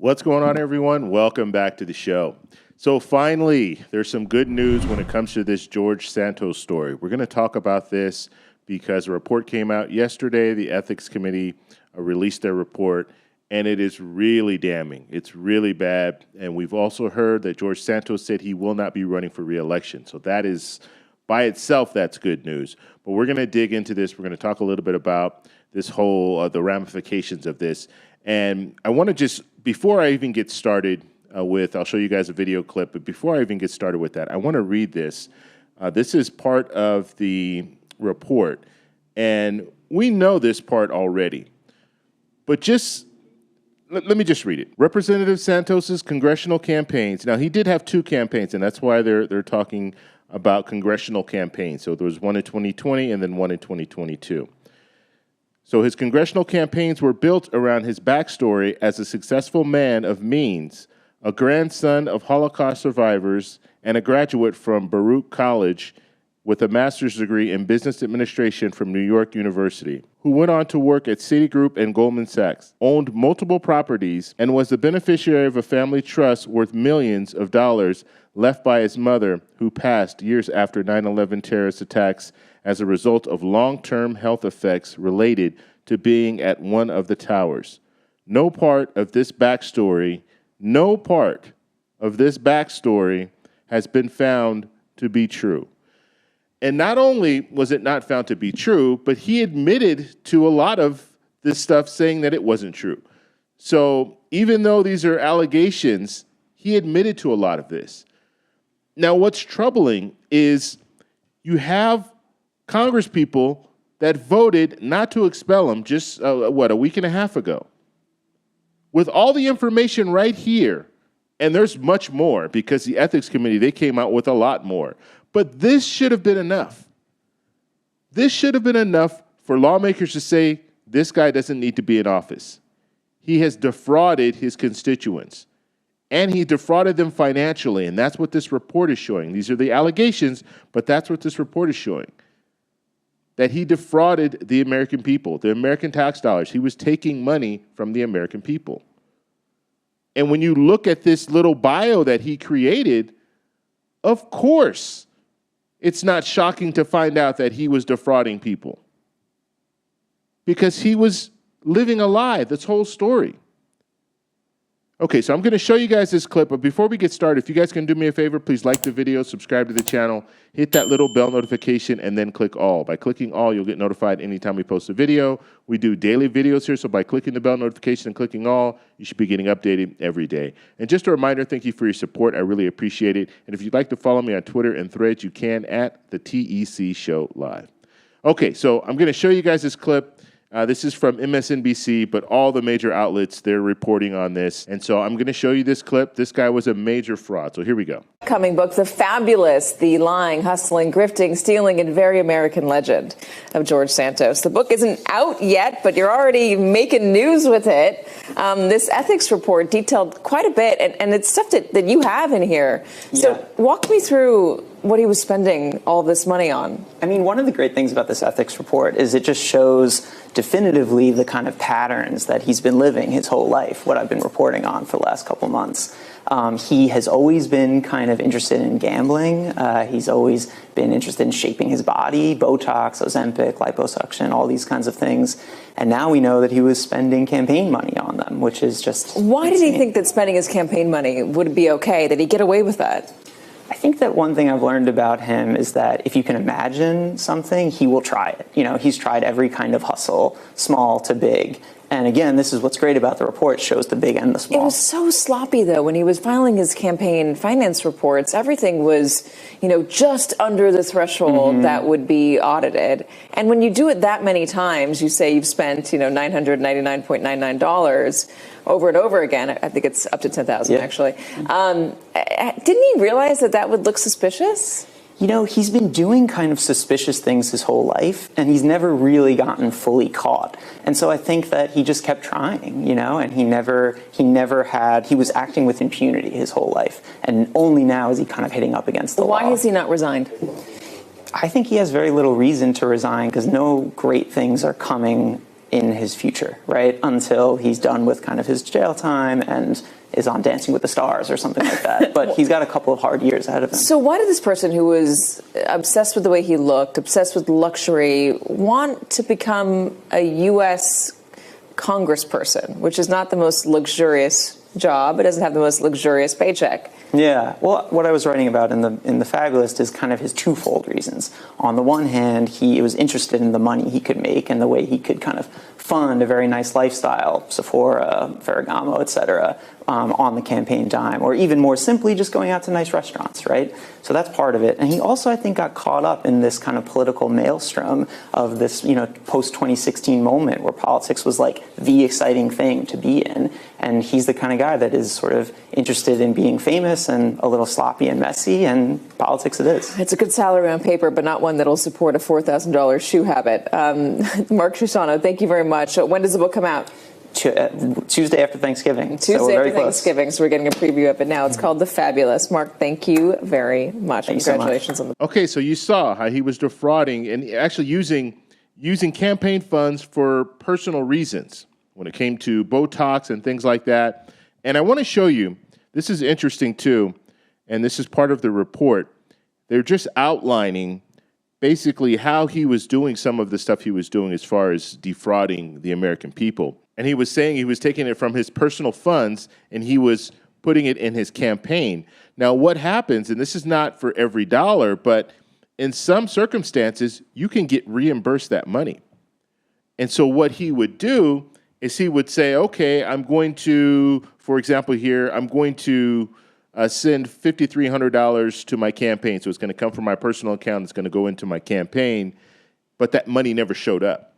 What's going on, everyone? Welcome back to the show. So finally, there's some good news when it comes to this George Santos story. We're going to talk about this because a report came out yesterday. The Ethics Committee released their report, and it is really damning. It's really bad. And we've also heard that George Santos said he will not be running for re-election. So that is, by itself, that's good news. But we're going to dig into this. We're going to talk a little bit about this whole, the ramifications of this. And I want to just, before I even get started I'll show you guys a video clip, but before I even get started with that, I want to read this. This is part of the report, and we know this part already, but let me just read it. Representative Santos's congressional campaigns. Now, he did have two campaigns, and that's why they're talking about congressional campaigns. So there was one in 2020 and then one in 2022. So his congressional campaigns were built around his backstory as a successful man of means, a grandson of Holocaust survivors, and a graduate from Baruch College with a master's degree in business administration from New York University, who went on to work at Citigroup and Goldman Sachs, owned multiple properties, and was the beneficiary of a family trust worth millions of dollars left by his mother, who passed years after 9/11 terrorist attacks as a result of long-term health effects related to being at one of the towers. No part of this backstory has been found to be true. And not only was it not found to be true, but he admitted to a lot of this stuff, saying that it wasn't true. So even though these are allegations, he admitted to a lot of this. Now, what's troubling is you have Congresspeople that voted not to expel him just, a week and a half ago. With all the information right here, and there's much more because the Ethics Committee, they came out with a lot more. But this should have been enough. This should have been enough for lawmakers to say, this guy doesn't need to be in office. He has defrauded his constituents, and he defrauded them financially, and that's what this report is showing. These are the allegations, but that's what this report is showing. That he defrauded the American people, the American tax dollars. He was taking money from the American people. And when you look at this little bio that he created, of course, it's not shocking to find out that he was defrauding people. Because he was living a lie, this whole story. Okay, so I'm going to show you guys this clip, but before we get started, if you guys can do me a favor, please like the video, subscribe to the channel, hit that little bell notification, and then click all. By clicking all, you'll get notified anytime we post a video. We do daily videos here, so by clicking the bell notification and clicking all, you should be getting updated every day. And just a reminder, thank you for your support. I really appreciate it. And if you'd like to follow me on Twitter and Threads, you can at the TEC Show Live. Okay, so I'm going to show you guys this clip. This is from MSNBC, but all the major outlets, they're reporting on this. And so I'm going to show you this clip. This guy was a major fraud. So here we go. Coming book, The Fabulous, the lying, hustling, grifting, stealing, and very American legend of George Santos. The book isn't out yet, but you're already making news with it. This ethics report detailed quite a bit, and it's stuff that you have in here. So walk me through what he was spending all this money on. I mean, one of the great things about this ethics report is it just shows definitively the kind of patterns that he's been living his whole life, what I've been reporting on for the last couple months. He has always been kind of interested in gambling. He's always been interested in shaping his body, Botox, Ozempic, liposuction, all these kinds of things. And now we know that he was spending campaign money on them, which is just Why did he think that spending his campaign money would be okay? Did he get away with that? I think that one thing I've learned about him is that if you can imagine something, he will try it. You know, he's tried every kind of hustle, small to big. And again, this is what's great about the report. It shows the big and the small. It was so sloppy, though, when he was filing his campaign finance reports. Everything was, just under the threshold that would be audited. And when you do it that many times, you say you've spent, $999.99 over and over again. I think it's up to $10,000, actually. Didn't he realize that would look suspicious? He's been doing kind of suspicious things his whole life, and he's never really gotten fully caught. And so I think that he just kept trying, and he was acting with impunity his whole life. And only now is he kind of hitting up against the law. Why has he not resigned? I think he has very little reason to resign because no great things are coming in his future, right? Until he's done with kind of his jail time and is on Dancing with the Stars or something like that. But he's got a couple of hard years ahead of him. So why did this person who was obsessed with the way he looked, obsessed with luxury, want to become a U.S. congressperson, which is not the most luxurious job? It doesn't have the most luxurious paycheck. Yeah, well, what I was writing about in the Fabulist is kind of his twofold reasons. On the one hand, he was interested in the money he could make and the way he could kind of fund a very nice lifestyle, Sephora, Ferragamo, et cetera, on the campaign dime, or even more simply, just going out to nice restaurants, right? So that's part of it. And he also, I think, got caught up in this kind of political maelstrom of this, post-2016 moment where politics was like the exciting thing to be in. And he's the kind of guy that is sort of interested in being famous and a little sloppy and messy, and politics it is. It's a good salary on paper, but not one that'll support a $4,000 shoe habit. Mark Trusano, thank you very much. When does the book come out? Tuesday after Thanksgiving. Tuesday after Thanksgiving, so we're getting a preview of it now. It's called The Fabulous. Mark, thank you very much. Congratulations on the book. Okay, so you saw how he was defrauding and actually using campaign funds for personal reasons when it came to Botox and things like that. And I want to show you, this is interesting too, and this is part of the report. They're just outlining basically how he was doing some of the stuff he was doing as far as defrauding the American people. And he was saying he was taking it from his personal funds and he was putting it in his campaign. Now, what happens, and this is not for every dollar, but in some circumstances, you can get reimbursed that money. And so what he would do is he would say, okay, I'm going to, for example here, I'm going to send $5,300 to my campaign. So it's going to come from my personal account. It's going to go into my campaign. But that money never showed up.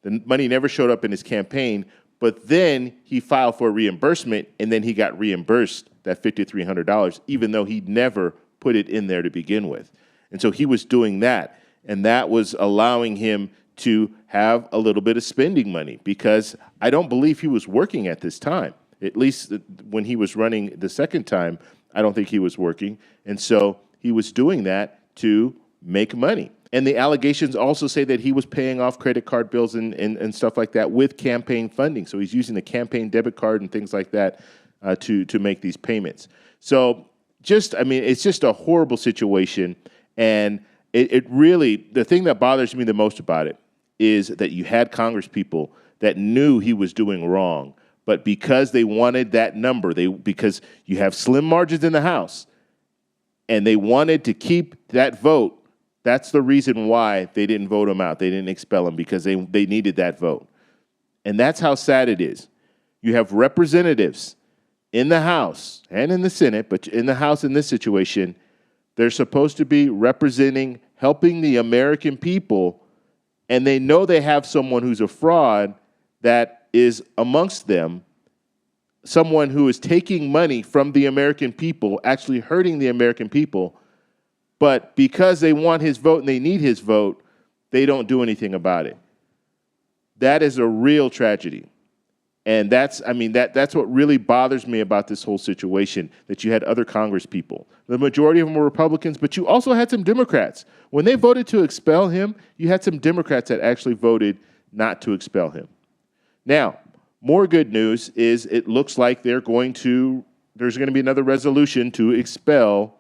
The money never showed up in his campaign, but then he filed for reimbursement, and then he got reimbursed that $5,300, even though he never put it in there to begin with. And so he was doing that, and that was allowing him to have a little bit of spending money, because I don't believe he was working at this time. At least when he was running the second time, I don't think he was working. And so he was doing that to make money. And the allegations also say that he was paying off credit card bills and stuff like that with campaign funding. So he's using the campaign debit card and things like that to make these payments. So it's just a horrible situation. And it really, the thing that bothers me the most about it is that you had Congress people that knew he was doing wrong, but because they wanted that number, because you have slim margins in the House, and they wanted to keep that vote. That's the reason why they didn't vote him out. They didn't expel him, because they needed that vote. And that's how sad it is. You have representatives in the House and in the Senate, but in the House in this situation, they're supposed to be representing, helping the American people, and they know they have someone who's a fraud that is amongst them, someone who is taking money from the American people, actually hurting the American people. But because they want his vote and they need his vote, they don't do anything about it. That is a real tragedy. And that's what really bothers me about this whole situation, that you had other Congress people. The majority of them were Republicans, but you also had some Democrats. When they voted to expel him, you had some Democrats that actually voted not to expel him. Now, more good news is it looks like there's going to be another resolution to expel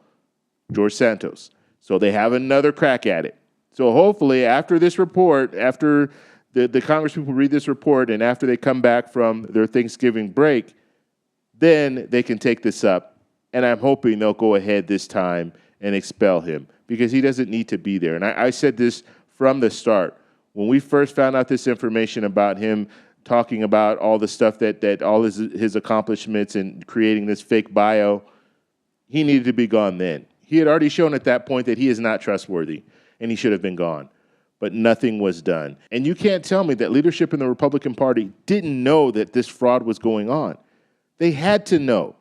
George Santos. So they have another crack at it. So hopefully after this report, after the Congress people read this report, and after they come back from their Thanksgiving break, then they can take this up. And I'm hoping they'll go ahead this time and expel him, because he doesn't need to be there. And I said this from the start. When we first found out this information about him talking about all the stuff that all his accomplishments and creating this fake bio, he needed to be gone then. He had already shown at that point that he is not trustworthy, and he should have been gone. But nothing was done. And you can't tell me that leadership in the Republican Party didn't know that this fraud was going on. They had to know,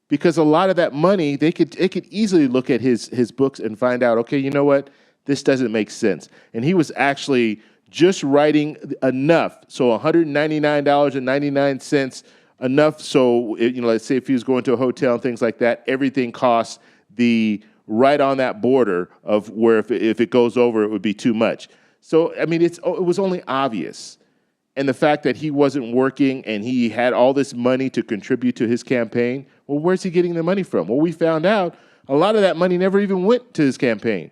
because a lot of that money, they could easily look at his books and find out, okay, you know what? This doesn't make sense. And he was actually just writing enough, so $199.99, enough so, let's say if he was going to a hotel and things like that, everything costs right on that border of where if it goes over, it would be too much. So, it was only obvious. and the fact that he wasn't working and he had all this money to contribute to his campaign, well, where's he getting the money from? Well, we found out a lot of that money never even went to his campaign.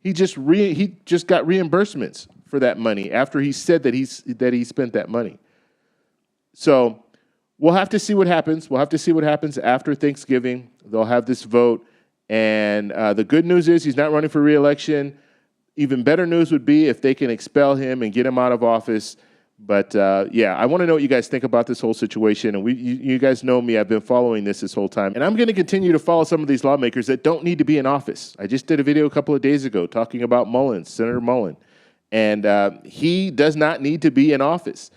He just got reimbursements for that money after he said that he spent that money. So we'll have to see what happens. We'll have to see what happens after Thanksgiving. They'll have this vote. And the good news is he's not running for re-election. Even better news would be if they can expel him and get him out of office. But yeah, I want to know what you guys think about this whole situation. And you guys know me. I've been following this whole time. And I'm going to continue to follow some of these lawmakers that don't need to be in office. I just did a video a couple of days ago talking about Mullins, Senator Mullin. And he does not need to be in office.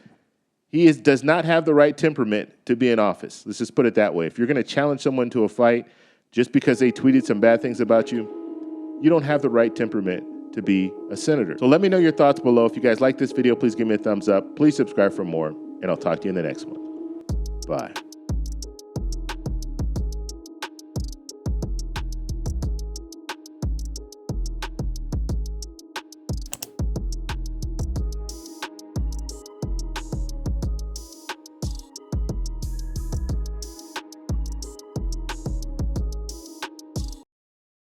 He does not have the right temperament to be in office. Let's just put it that way. If you're going to challenge someone to a fight just because they tweeted some bad things about you, you don't have the right temperament to be a senator. So let me know your thoughts below. If you guys like this video, please give me a thumbs up. Please subscribe for more, and I'll talk to you in the next one. Bye.